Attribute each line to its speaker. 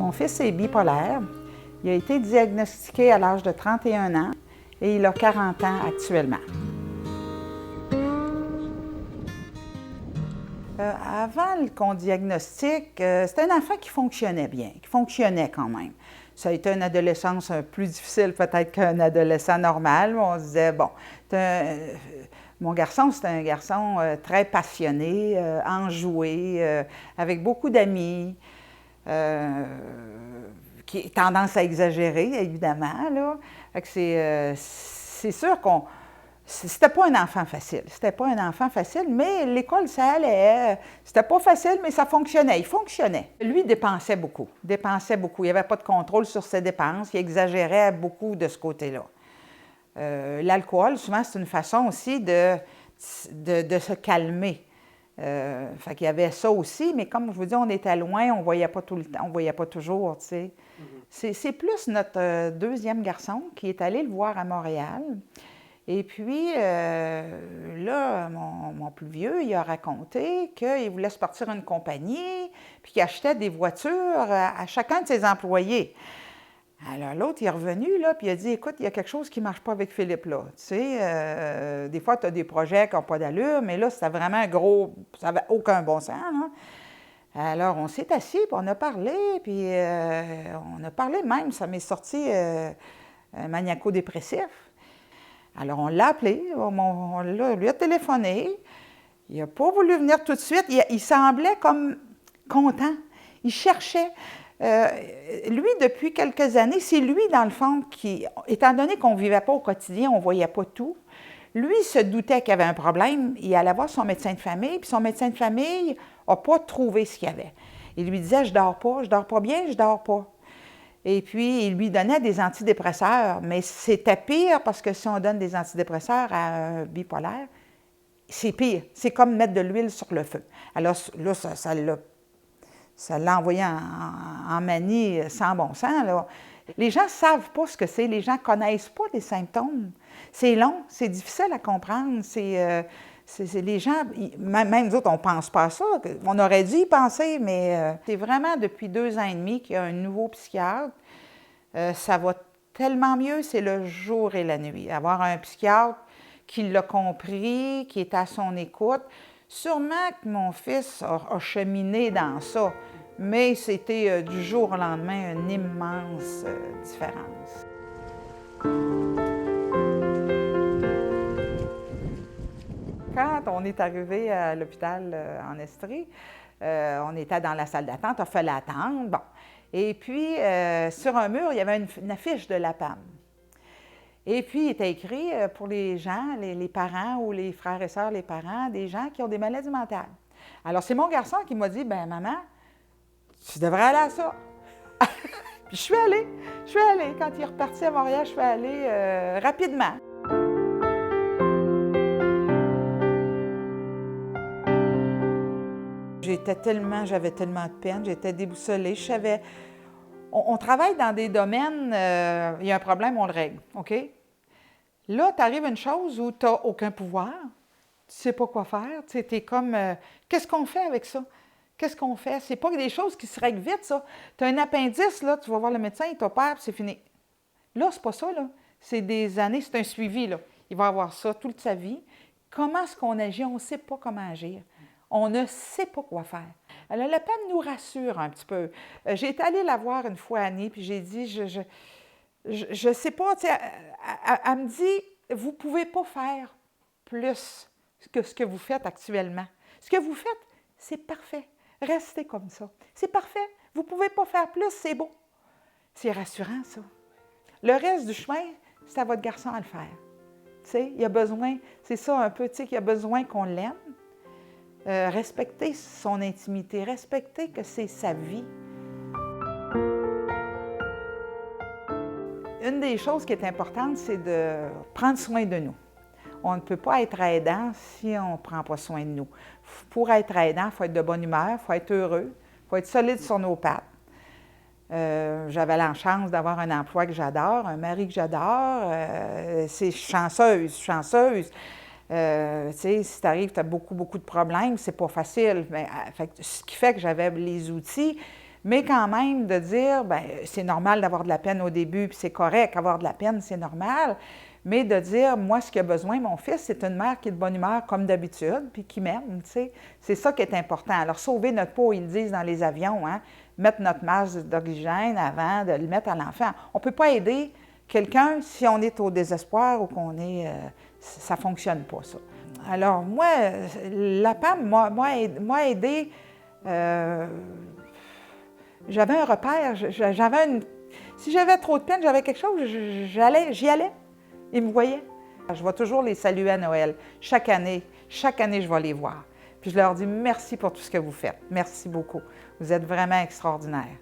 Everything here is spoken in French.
Speaker 1: Mon fils est bipolaire. Il a été diagnostiqué à l'âge de 31 ans et il a 40 ans actuellement. Avant qu'on diagnostique, c'était un enfant qui fonctionnait bien, qui fonctionnait quand même. Ça a été une adolescence plus difficile peut-être qu'un adolescent normal. On se disait, bon, mon garçon, c'est un garçon très passionné, enjoué, avec beaucoup d'amis, qui a tendance à exagérer, évidemment, là. Fait que c'est sûr qu'on... C'était pas un enfant facile. C'était pas un enfant facile, mais l'école, ça allait. C'était pas facile, mais ça fonctionnait. Il fonctionnait. Lui, dépensait beaucoup. Dépensait beaucoup. Il n'y avait pas de contrôle sur ses dépenses. Il exagérait beaucoup de ce côté-là. L'alcool, souvent, c'est une façon aussi de se calmer. Fait qu'il y avait ça aussi, mais comme je vous dis, on était loin, on ne voyait pas tout le temps, on ne voyait pas toujours, tu sais. C'est plus notre deuxième garçon qui est allé le voir à Montréal. Et puis, là, mon plus vieux, il a raconté qu'il voulait se partir une compagnie, puis qu'il achetait des voitures à chacun de ses employés. Alors, l'autre, il est revenu, là, puis il a dit, écoute, il y a quelque chose qui ne marche pas avec Philippe, là. Tu sais, des fois, tu as des projets qui n'ont pas d'allure, mais là, c'était vraiment gros, ça n'avait aucun bon sens, hein? Alors, on s'est assis, puis on a parlé, puis on a parlé même, ça m'est sorti maniaco-dépressif. Alors, on l'a appelé, on lui a téléphoné. Il n'a pas voulu venir tout de suite. Il semblait comme content. Il cherchait. Lui, depuis quelques années, c'est lui, dans le fond, qui, étant donné qu'on ne vivait pas au quotidien, on ne voyait pas tout, lui se doutait qu'il y avait un problème. Il allait voir son médecin de famille, puis son médecin de famille n'a pas trouvé ce qu'il y avait. Il lui disait, je dors pas bien, je dors pas. Et puis, il lui donnait des antidépresseurs, mais c'était pire parce que si on donne des antidépresseurs à un bipolaire, c'est pire. C'est comme mettre de l'huile sur le feu. Alors là, ça l'a envoyé en manie sans bon sens, là. Les gens ne savent pas ce que c'est. Les gens ne connaissent pas les symptômes. C'est long, c'est difficile à comprendre. Les gens, même nous autres, on ne pense pas à ça. On aurait dû y penser, mais c'est vraiment depuis 2 ans et demi qu'il y a un nouveau psychiatre. Ça va tellement mieux, c'est le jour et la nuit. Avoir un psychiatre qui l'a compris, qui est à son écoute. Sûrement que mon fils a cheminé dans ça, mais c'était du jour au lendemain une immense différence. Quand on est arrivé à l'hôpital en Estrie, on était dans la salle d'attente, on a fait l'attente, bon. Et puis, sur un mur, il y avait une affiche de l'APAM. Et puis, il était écrit pour les gens, les parents ou les frères et sœurs, les parents, des gens qui ont des maladies mentales. Alors, c'est mon garçon qui m'a dit, « Bien, maman, tu devrais aller à ça. » Puis, je suis allée. Quand il est reparti à Montréal, je suis allée rapidement. J'avais tellement de peine, j'étais déboussolée. Je savais, on travaille dans des domaines, il y a un problème, on le règle, OK? Là, t'arrive une chose où tu n'as aucun pouvoir, tu ne sais pas quoi faire, tu es comme, qu'est-ce qu'on fait avec ça? Qu'est-ce qu'on fait? C'est pas des choses qui se règlent vite, ça. Tu as un appendice, là, tu vas voir le médecin, il t'opère, puis c'est fini. Là, c'est pas ça, là. C'est des années, c'est un suivi, là. Il va avoir ça toute sa vie. Comment est-ce qu'on agit? On ne sait pas comment agir. On ne sait pas quoi faire. Alors, la peine nous rassure un petit peu. J'ai été allée la voir une fois, Annie, puis j'ai dit, je sais pas, tu sais, elle me dit, vous ne pouvez pas faire plus que ce que vous faites actuellement. Ce que vous faites, c'est parfait. Restez comme ça. C'est parfait. Vous ne pouvez pas faire plus, c'est beau. C'est rassurant, ça. Le reste du chemin, c'est à votre garçon à le faire. Tu sais, il a besoin, c'est ça un peu, tu sais, qu'il a besoin qu'on l'aime. Respecter son intimité, respecter que c'est sa vie. Une des choses qui est importante, c'est de prendre soin de nous. On ne peut pas être aidant si on ne prend pas soin de nous. Pour être aidant, il faut être de bonne humeur, il faut être heureux, il faut être solide sur nos pattes. J'avais la chance d'avoir un emploi que j'adore, un mari que j'adore. C'est chanceuse. Tu sais, si tu arrives, tu as beaucoup de problèmes, c'est pas facile. Mais, ce qui fait que j'avais les outils, Mais quand même, de dire, bien, c'est normal d'avoir de la peine au début, puis c'est correct, avoir de la peine, c'est normal. Mais de dire, moi, ce qu'il a besoin, mon fils, c'est une mère qui est de bonne humeur comme d'habitude, puis qui m'aime, tu sais. C'est ça qui est important. Alors, sauver notre peau, ils le disent dans les avions, hein, mettre notre masque d'oxygène avant de le mettre à l'enfant. On ne peut pas aider quelqu'un si on est au désespoir ou qu'on est... ça ne fonctionne pas, ça. Alors, moi, la PAM m'a aidé... j'avais un repère, si j'avais trop de peine, j'avais quelque chose, j'y allais. Ils me voyaient. Je vais toujours les saluer à Noël. Chaque année, je vais les voir. Puis je leur dis merci pour tout ce que vous faites. Merci beaucoup. Vous êtes vraiment extraordinaires.